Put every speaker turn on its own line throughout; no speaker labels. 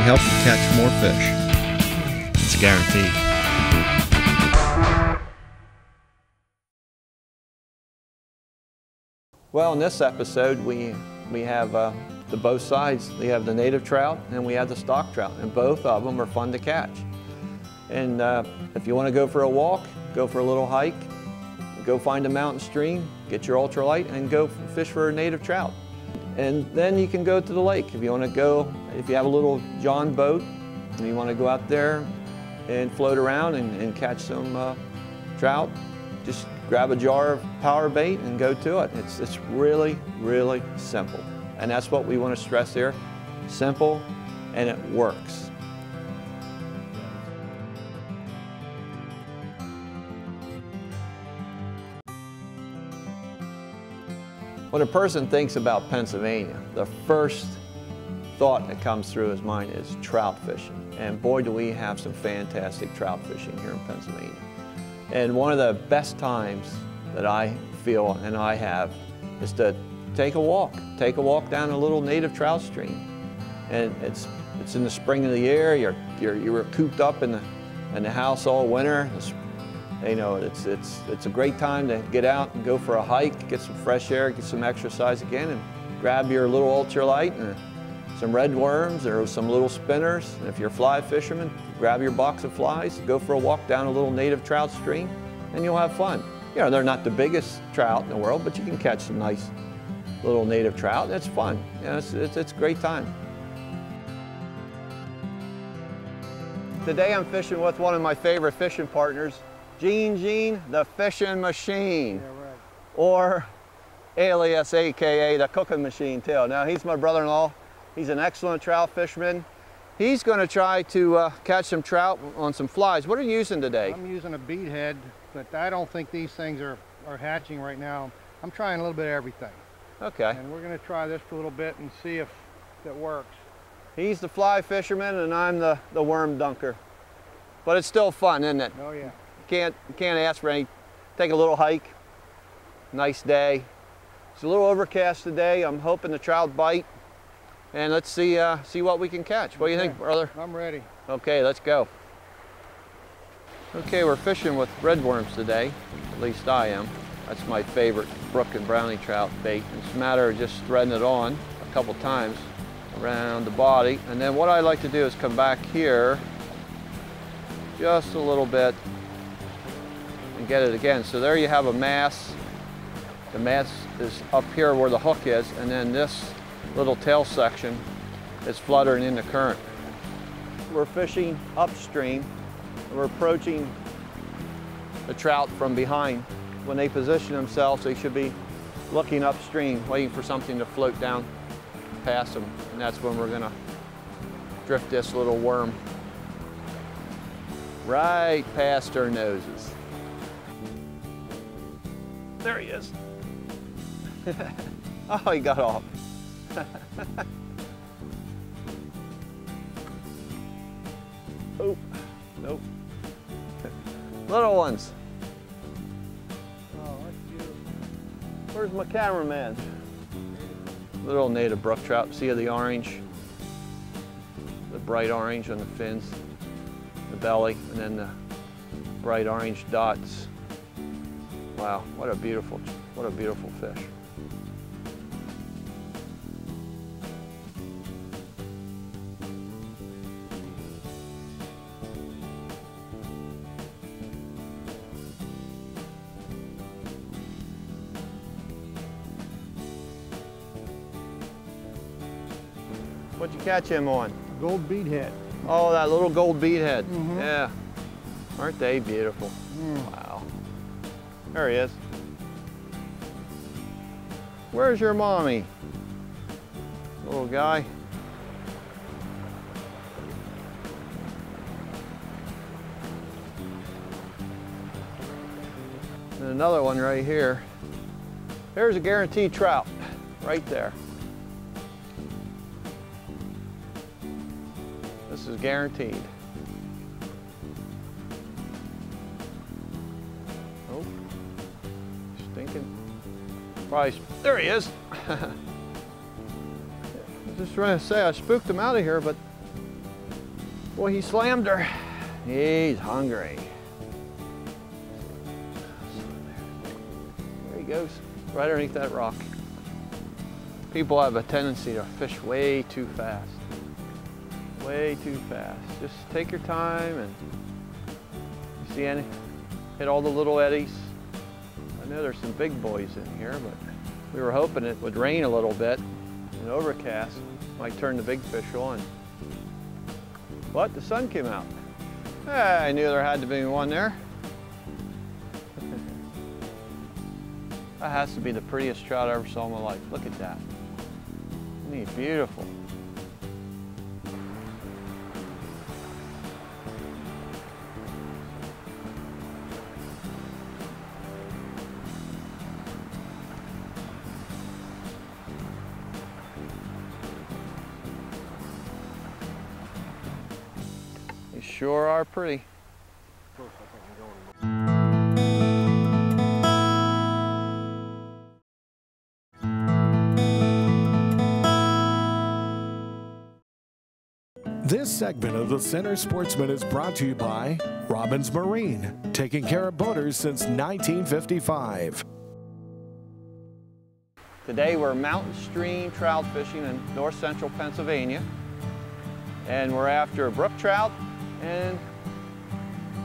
help you catch more fish. It's guaranteed.
Well, in this episode, we have the both sides. We have the native trout and we have the stock trout, and both of them are fun to catch. And if you want to go for a walk, go for a little hike, go find a mountain stream, get your ultralight, and go fish for a native trout. And then you can go to the lake. If you want to go, if you have a little John boat, and you want to go out there and float around and catch some trout, just grab a jar of power bait and go to it. It's really, really simple. And that's what we want to stress here. Simple, and it works. When a person thinks about Pennsylvania, the first thought that comes through his mind is trout fishing. And boy, do we have some fantastic trout fishing here in Pennsylvania. And one of the best times that I feel and I have is to take a walk down a little native trout stream. And it's in the spring of the year. You're cooped up in the house all winter. You know, it's a great time to get out and go for a hike, get some fresh air, get some exercise again, and grab your little ultralight and some red worms or some little spinners. And if you're a fly fisherman, grab your box of flies, go for a walk down a little native trout stream, and you'll have fun. You know, they're not the biggest trout in the world, but you can catch some nice little native trout. It's fun. You know, it's a great time. Today I'm fishing with one of my favorite fishing partners, Gene the Fishing Machine, yeah, right. Or alias AKA the Cooking Machine too. Now he's my brother-in-law. He's an excellent trout fisherman. He's going to try to catch some trout on some flies. What are you using today?
I'm using a bead head, but I don't think these things are hatching right now. I'm trying a little bit of everything.
Okay.
And we're going to try this for a little bit and see if it works.
He's the fly fisherman and I'm the worm dunker. But it's still fun, isn't it?
Oh yeah.
You can't ask for any. Take a little hike. Nice day. It's a little overcast today. I'm hoping the trout bite. And let's see what we can catch. What do you think, brother?
I'm ready. Okay,
let's go. Okay, we're fishing with red worms today. At least I am. That's my favorite brook and brownie trout bait. It's a matter of just threading it on a couple times around the body. And then what I like to do is come back here just a little bit and get it again. So there you have a mass. The mass is up here where the hook is, and then this little tail section is fluttering in the current. We're fishing upstream. We're approaching the trout from behind. When they position themselves, they should be looking upstream, waiting for something to float down past them. And that's when we're gonna drift this little worm right past our noses. There he is. Oh, he got off. Oh, nope. Little ones.
Oh, that's beautiful.
Where's my cameraman? Little native brook trout. See the orange? The bright orange on the fins, the belly, and then the bright orange dots. Wow, what a beautiful fish. What'd you catch him on?
Gold bead head.
Oh, that little gold bead head.
Mm-hmm.
Yeah. Aren't they beautiful? Wow. There he is. Where's your mommy? Little guy. And another one right here. There's a guaranteed trout right there. This is guaranteed. Oh, stinking. Probably, there he is. I was just trying to say I spooked him out of here, but Boy, he slammed her. He's hungry. There he goes, right underneath that rock. People have a tendency to fish way too fast. Way too fast. Just take your time and you see any, hit all the little eddies. I know there's some big boys in here, but we were hoping it would rain a little bit. An overcast might turn the big fish on. But the sun came out. I knew there had to be one there. That has to be the prettiest trout I ever saw in my life. Look at that. Isn't he beautiful? They sure are pretty.
This segment of the Center Sportsman is brought to you by Robbins Marine, taking care of boaters since 1955.
Today we're mountain stream trout fishing in north central Pennsylvania, and we're after brook trout and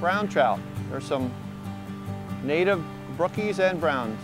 brown trout. There's some native brookies and browns.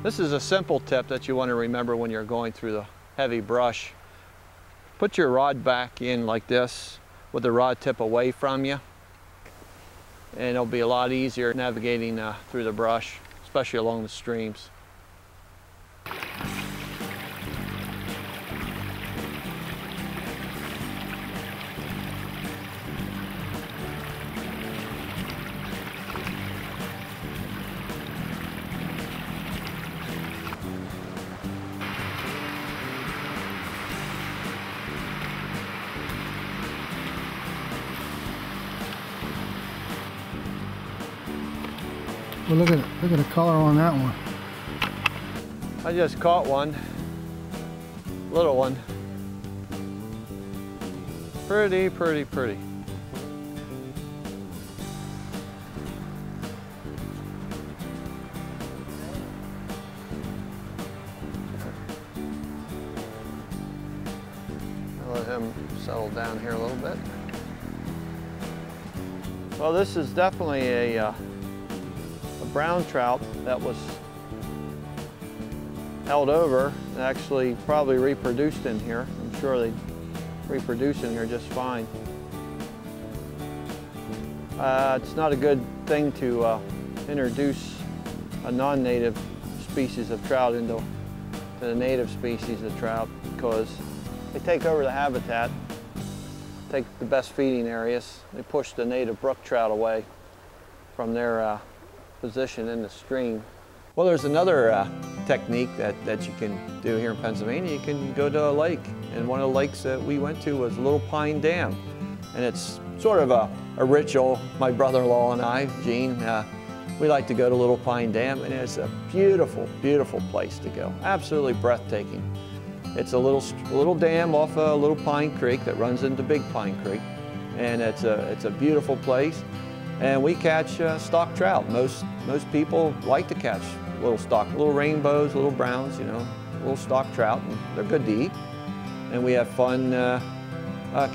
This is a simple tip that you want to remember when you're going through the heavy brush. Put your rod back in like this with the rod tip away from you, and it'll be a lot easier navigating through the brush, especially along the streams.
Well, look at the color on that one.
I just caught one, little one. Pretty, pretty, pretty. I'll let him settle down here a little bit. Well, this is definitely a brown trout that was held over and actually probably reproduced in here. I'm sure they reproduce in here just fine. It's not a good thing to introduce a non-native species of trout into the native species of trout, because they take over the habitat, take the best feeding areas. They push the native brook trout away from their position in the stream. Well, there's another technique that you can do here in Pennsylvania. You can go to a lake, and one of the lakes that we went to was Little Pine Dam, and it's sort of a ritual. My brother-in-law and I, Gene, we like to go to Little Pine Dam, and it's a beautiful, beautiful place to go. Absolutely breathtaking. It's a little dam off a Little Pine Creek that runs into Big Pine Creek, and it's a beautiful place. And we catch stock trout. Most people like to catch little rainbows, little browns, you know, little stock trout, and they're good to eat. And we have fun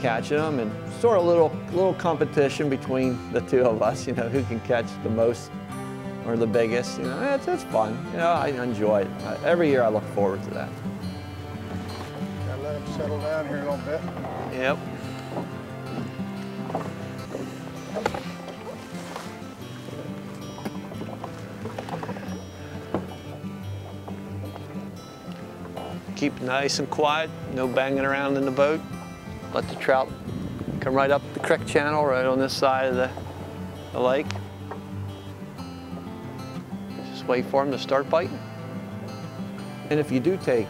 catching them, and sort of little competition between the two of us, you know, who can catch the most or the biggest. You know, it's fun. You know, I enjoy it. Every year I look forward to that.
Gotta let them settle down here a little bit.
Yep. keep nice and quiet, no banging around in the boat. Let the trout come right up the creek channel, right on this side of the lake. Just wait for them to start biting. And if you do take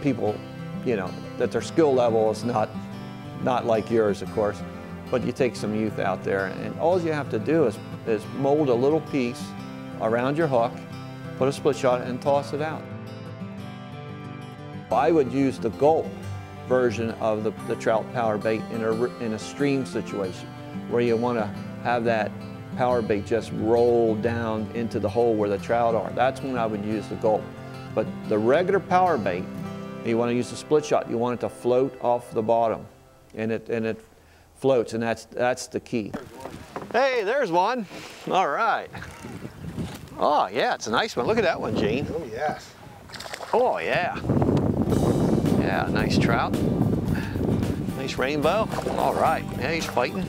people, you know, that their skill level is not like yours, of course, but you take some youth out there, and all you have to do is mold a little piece around your hook, put a split shot, and toss it out. I would use the gulp version of the trout power bait in a stream situation, where you want to have that power bait just roll down into the hole where the trout are. That's when I would use the gulp. But the regular power bait, you want to use the split shot. You want it to float off the bottom, and it floats, and that's the key. Hey, there's one. All right. Oh yeah, it's a nice one. Look at that one, Gene.
Oh yes.
Oh yeah. Yeah, nice trout. Nice rainbow. All right. Yeah, he's fighting.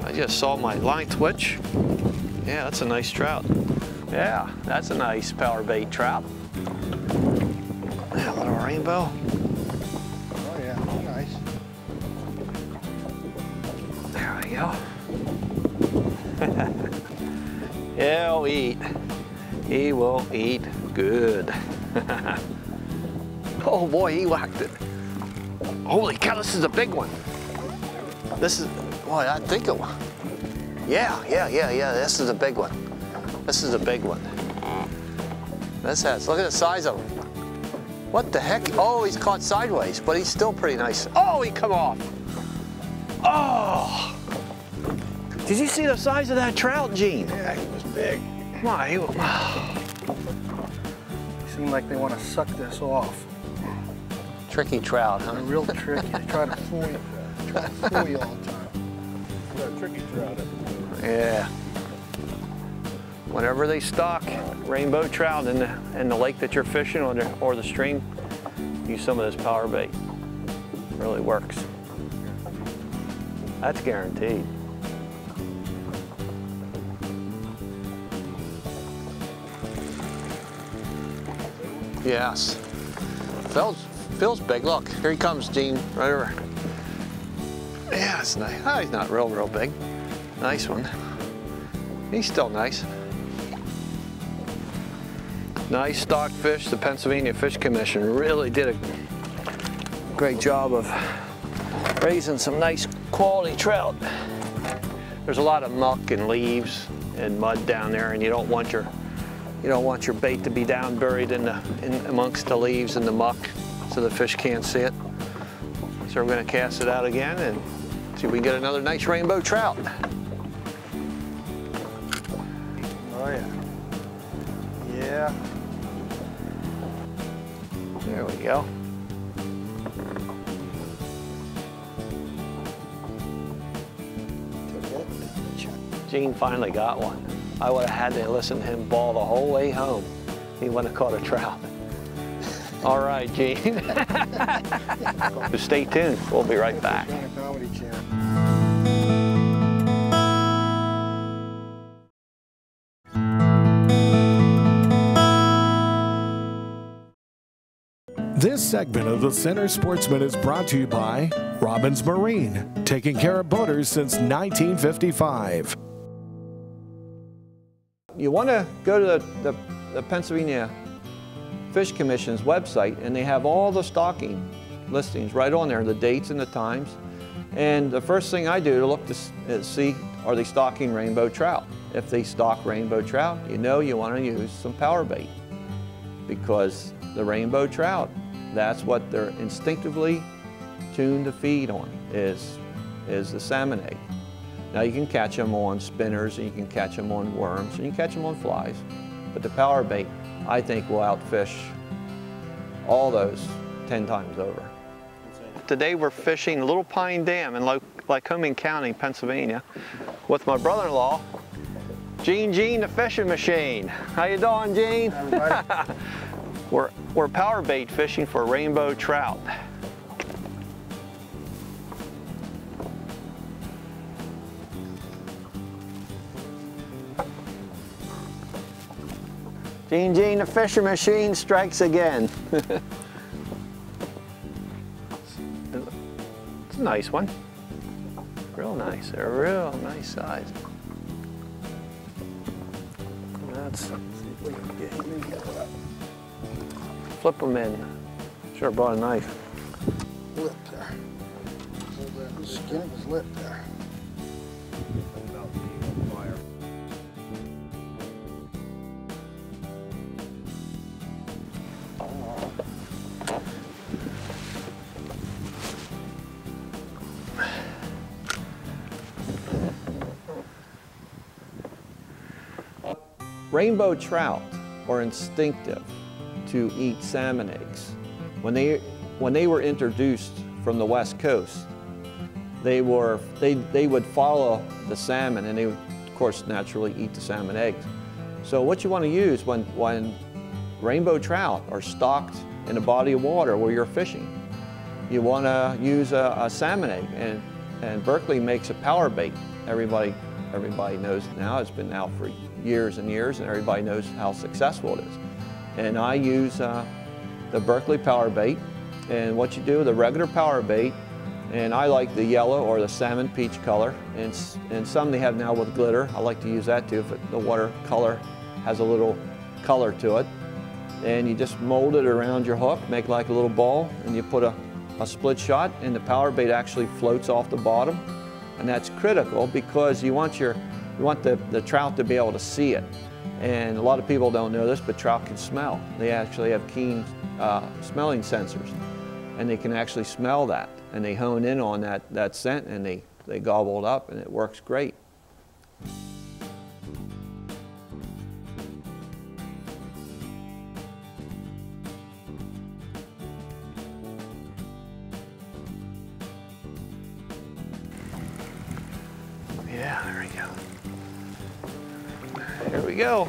I just saw my line twitch. Yeah, that's a nice trout. Yeah, that's a nice power bait trout. Yeah, a little rainbow.
Oh yeah, nice.
There we go. He'll eat. He will eat good. Oh boy, he whacked it. Holy cow, this is a big one. This is, boy, I think it was. Yeah, this is a big one. This is a big one. This has, look at the size of him. What the heck? Oh, he's caught sideways, but he's still pretty nice. Oh, he come off. Oh! Did you see the size of that trout, Gene?
Yeah, he was big.
My, he was,
They seem like they want to suck this off.
tricky trout, huh?
They're real tricky. They try to fool you. Try to fool you all the time. They're a tricky trout.
Yeah. Whenever they stock rainbow trout in the lake that you're fishing or the stream, use some of this power bait. It really works. That's guaranteed. Yes. Phil's big. Look, here he comes, Gene, right over. Yeah, it's nice. Oh, he's not real big. Nice one. He's still nice. Nice stock fish. The Pennsylvania Fish Commission really did a great job of raising some nice quality trout. There's a lot of muck and leaves and mud down there, and you don't want your bait to be down buried in amongst the leaves and the muck, so the fish can't see it. So we're going to cast it out again and see if we can get another nice rainbow trout.
Oh yeah. Yeah.
There we go. Gene finally got one. I would have had to listen to him bawl the whole way home. He wouldn't have caught a trout. All right, Gene. Just stay tuned. We'll be right back.
This segment of the Center Sportsman is brought to you by Robbins Marine, taking care of boaters since 1955.
You want to go to the Pennsylvania Fish Commission's website, and they have all the stocking listings right on there, the dates and the times. And the first thing I do to look to see, are they stocking rainbow trout? If they stock rainbow trout, you know you want to use some power bait, because the rainbow trout, that's what they're instinctively tuned to feed on, is the salmon egg. Now you can catch them on spinners, and you can catch them on worms, and you can catch them on flies, but the power bait, I think, will outfish all those 10 times over. Today we're fishing Little Pine Dam in Lycoming County, Pennsylvania, with my brother-in-law, Gene the Fishing Machine. How you doing, Gene? We're power bait fishing for rainbow trout. Gene, the fisher machine strikes again. It's a nice one. Real nice, a real nice size. Let's see if we can get him in. Flip them in. Sure brought a knife.
Lip there. The skin of his lip there.
Rainbow trout are instinctive to eat salmon eggs. When they were introduced from the West Coast, they would follow the salmon, and they would, of course, naturally eat the salmon eggs. So what you want to use when rainbow trout are stocked in a body of water where you're fishing, you want to use a salmon egg, and Berkley makes a power bait. Everybody knows it now. It's been out for years and years, and everybody knows how successful it is. And I use the Berkley power bait, and what you do, the regular power bait, and I like the yellow or the salmon peach color, and some they have now with glitter. I like to use that too if the water color has a little color to it. And you just mold it around your hook, make like a little ball, and you put a split shot, and the power bait actually floats off the bottom. And that's critical because you want the trout to be able to see it. And a lot of people don't know this, but trout can smell. They actually have keen smelling sensors, and they can actually smell that. And they hone in on that scent, and they gobble it up, and it works great. Yeah, there we go. Here we go.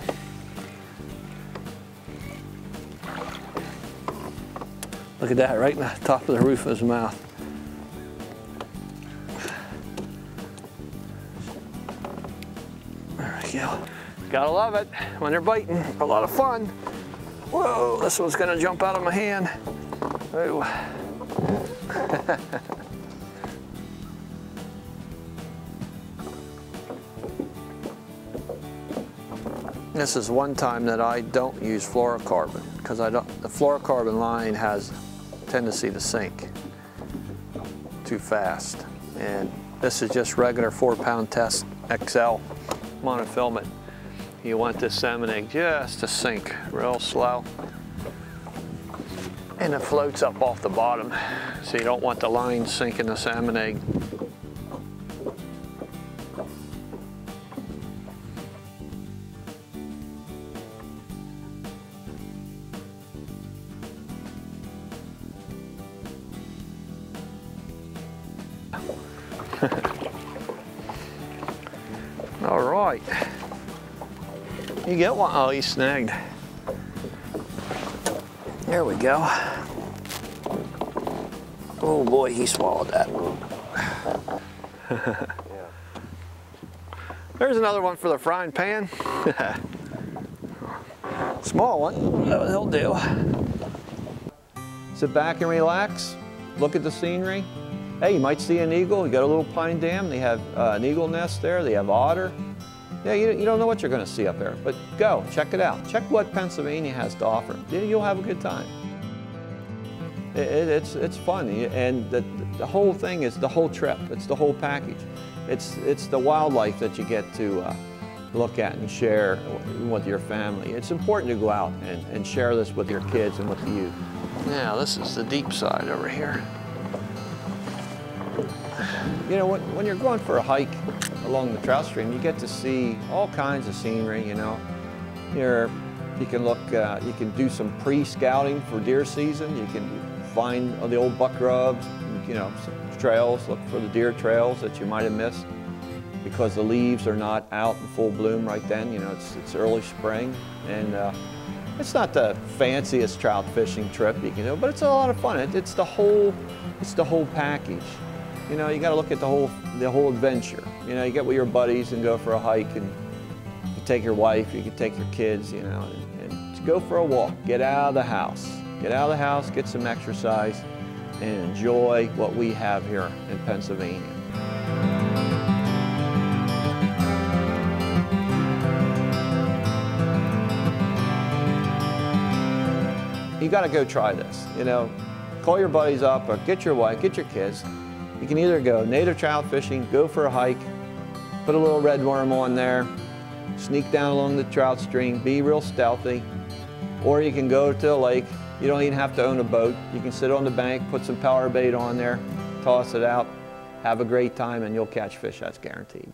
Look at that, right in the top of the roof of his mouth. There we go. Gotta love it when they're biting. A lot of fun. Whoa, this one's gonna jump out of my hand. Oh. This is one time that I don't use fluorocarbon, because the fluorocarbon line has a tendency to sink too fast. And this is just regular 4-pound test XL monofilament. You want this salmon egg just to sink real slow. And it floats up off the bottom, so you don't want the line sinking the salmon egg. All right, you get one. Oh, he's snagged. There we go. Oh boy, he swallowed that. There's another one for the frying pan. Small one, that'll do. Sit back and relax, look at the scenery. Hey, you might see an eagle. You got a little pine dam. They have an eagle nest there. They have otter. Yeah, you don't know what you're going to see up there, but go, check it out. Check what Pennsylvania has to offer. You'll have a good time. It's fun, and the whole thing is the whole trip. It's the whole package. It's the wildlife that you get to look at and share with your family. It's important to go out and share this with your kids and with the youth. Now, this is the deep side over here. You know, when you're going for a hike along the trout stream, you get to see all kinds of scenery, you know. You can look, you can do some pre-scouting for deer season. You can find the old buck rubs, you know, some trails, look for the deer trails that you might have missed because the leaves are not out in full bloom right then. You know, it's early spring, and it's not the fanciest trout fishing trip you can do, but it's a lot of fun. It's the whole package. You know, you got to look at the whole adventure. You know, you get with your buddies and go for a hike, and you take your wife, you can take your kids, you know, and Just go for a walk, get out of the house. Get out of the house, get some exercise, and enjoy what we have here in Pennsylvania. You got to go try this. You know, call your buddies up or get your wife, get your kids. You can either go native trout fishing, go for a hike, put a little red worm on there, sneak down along the trout stream, be real stealthy, or you can go to the lake. You don't even have to own a boat. You can sit on the bank, put some power bait on there, toss it out, have a great time, and you'll catch fish, that's guaranteed.